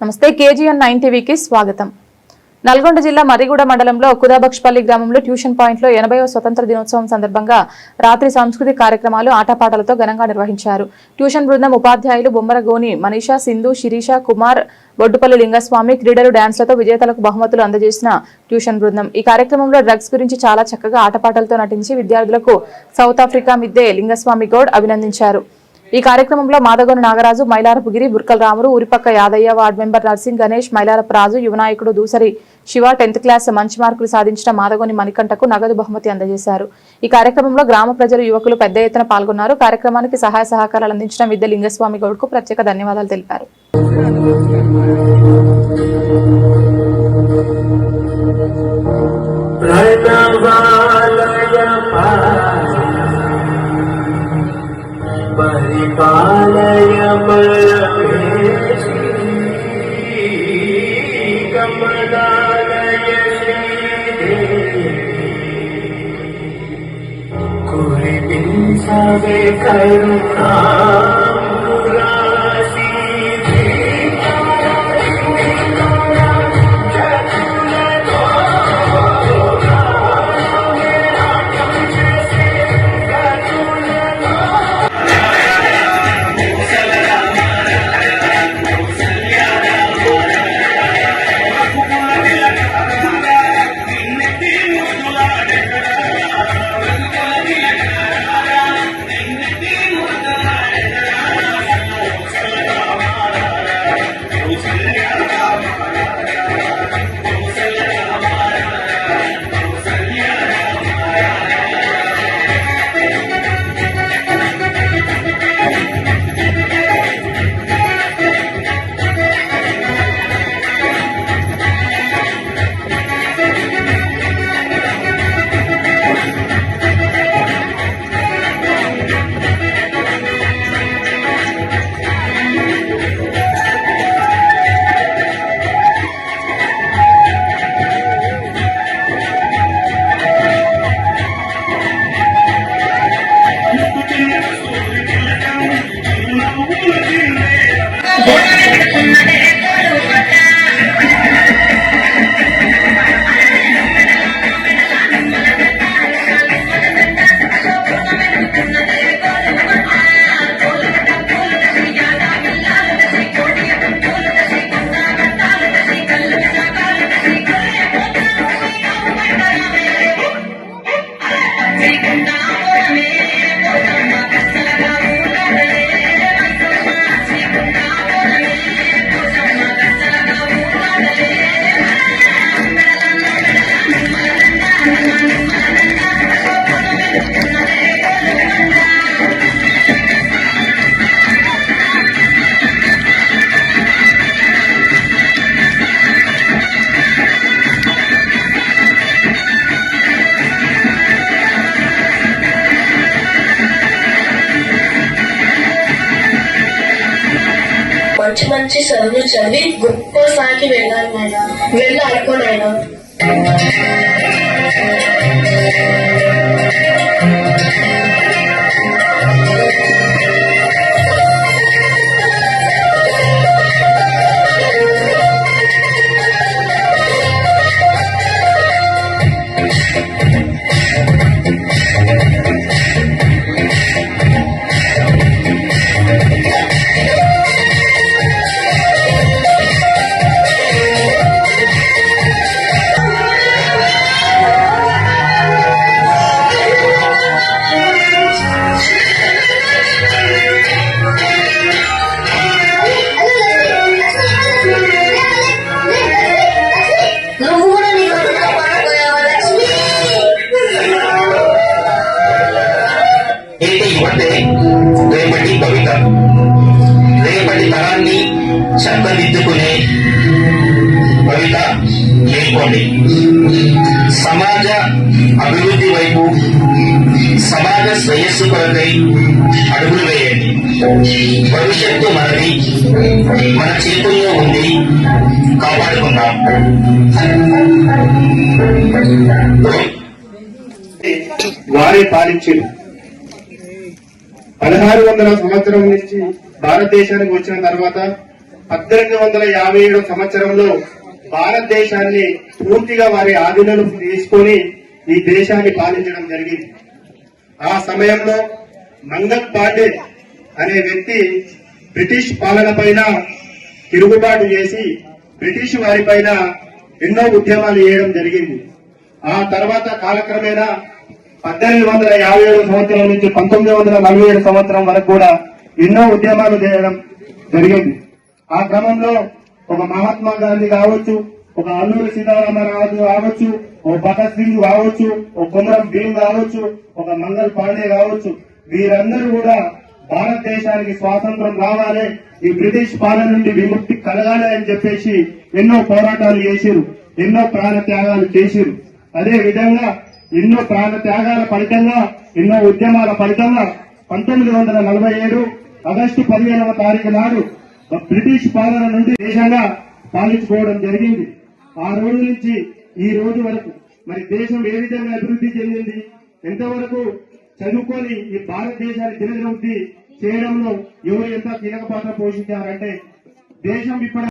నమస్తే కేజీఎన్ 9 టీవీకి స్వాగతం. నల్గొండ జిల్లా మర్రిగూడ మండలంలో కుదాబక్షపల్లి గ్రామంలో ట్యూషన్ పాయింట్లో 80వ స్వతంత్ర దినోత్సవం సందర్భంగా రాత్రి సాంస్కృతిక కార్యక్రమాలు ఆటపాటలతో ఘనంగా నిర్వహించారు. ట్యూషన్ బృందం ఉపాధ్యాయులు బొమ్మరగోని మనీషా, సింధు, శిరీష, కుమార్, బొడ్డుపల్లి లింగస్వామి క్రీడలు, డాన్స్లతో విజేతలకు బహుమతులు అందజేసిన ట్యూషన్ బృందం ఈ కార్యక్రమంలో డ్రగ్స్ గురించి చాలా చక్కగా ఆటపాటలతో నటించి విద్యార్థులకు సౌత్ ఆఫ్రికా మిద్దే లింగస్వామి గౌడ్ అభినందించారు. ఈ కార్యక్రమంలో మాదగోని నాగరాజు, మైలారపుగిరి, బుర్కల రాములు, ఊరిపక్క యాదయ్య, వార్డు మెంబర్ నర్సింగ్ గణేష్, మైలారపు రాజు, యువనాయకుడు దూసరి శివ, 10th క్లాస్ మంచి మార్కులు సాధించిన మాదగోని మణికంఠకు నగదు బహుమతి అందజేశారు. ఈ కార్యక్రమంలో గ్రామ ప్రజలు, యువకులు పెద్ద ఎత్తున పాల్గొన్నారు. కార్యక్రమానికి సహాయ సహకారాలు అందించిన మిద్దె లింగస్వామి గౌడ్ కు ప్రత్యేక ధన్యవాదాలు తెలిపారు. పరిపాలయ కమలాలయ కురిపించవే కరుణా మంచి చదువులు చదివి గొప్ప స్థాయికి వెళ్ళాలి నాయన, వెళ్ళి ఆడుకోనాయన. రేపటి కవిత రేపటి తరాన్ని చక్కదిద్దుకునే కవిత నేర్చుకోండి. సమాజ అభివృద్ధి వైపు, సమాజ శ్రేయస్సు కొరకై అడుగులు వేయండి. భవిష్యత్తు మనది, మన చేతుల్లో ఉంది, కాపాడుకుందాం. వారే పాలించారు. 1600 సంవత్సరం నుంచి భారతదేశానికి వచ్చిన తర్వాత 1857 సంవత్సరంలో భారతదేశాన్ని పూర్తిగా వారి ఆధీనంలోకి తీసుకొని ఈ దేశాన్ని పాలించడం జరిగింది. ఆ సమయంలో మంగల్ పాండే అనే వ్యక్తి బ్రిటిష్ పాలన పైన తిరుగుబాటు చేసి బ్రిటిష్ వారి పైన ఎన్నో ఉద్యమాలు చేయడం జరిగింది. ఆ తర్వాత కాలక్రమేణా 1857 సంవత్సరం నుంచి 1947 సంవత్సరం వరకు కూడా ఎన్నో ఉద్యమాలు చేయడం జరిగింది. ఆ క్రమంలో ఒక మహాత్మా గాంధీ కావచ్చు, ఒక అల్లూరి సీతారామరాజు కావచ్చు, ఓ భగత్ సింగ్ కావచ్చు, ఓ కొమరం భీమ్ కావచ్చు, ఒక మంగల్ పాండే కావచ్చు, వీరందరూ కూడా భారతదేశానికి స్వాతంత్రం రావాలి, ఈ బ్రిటిష్ పాలన నుండి విముక్తి కలగాలి అని చెప్పేసి ఎన్నో పోరాటాలు చేసిరు, ఎన్నో ప్రాణ త్యాగాలు చేసిరు. అదే విధంగా ఎన్నో ప్రాణ త్యాగాల ఫలితంగా, ఎన్నో ఉద్యమాల ఫలితంగా 1947 ఆగస్టు 15వ తారీఖు నాడు బ్రిటిష్ పాలన నుండి దేశంగా పాలించుకోవడం జరిగింది. ఆ రోజు నుంచి ఈ రోజు వరకు మరి దేశం ఏ విధంగా అభివృద్ధి చెందింది, ఎంతవరకు చదువుకొని ఈ భారతదేశాన్ని దినదినవృద్ధి చేయడంలో ఎవరు ఎంత కీలక పాత్ర పోషించారంటే దేశం ఇప్పుడు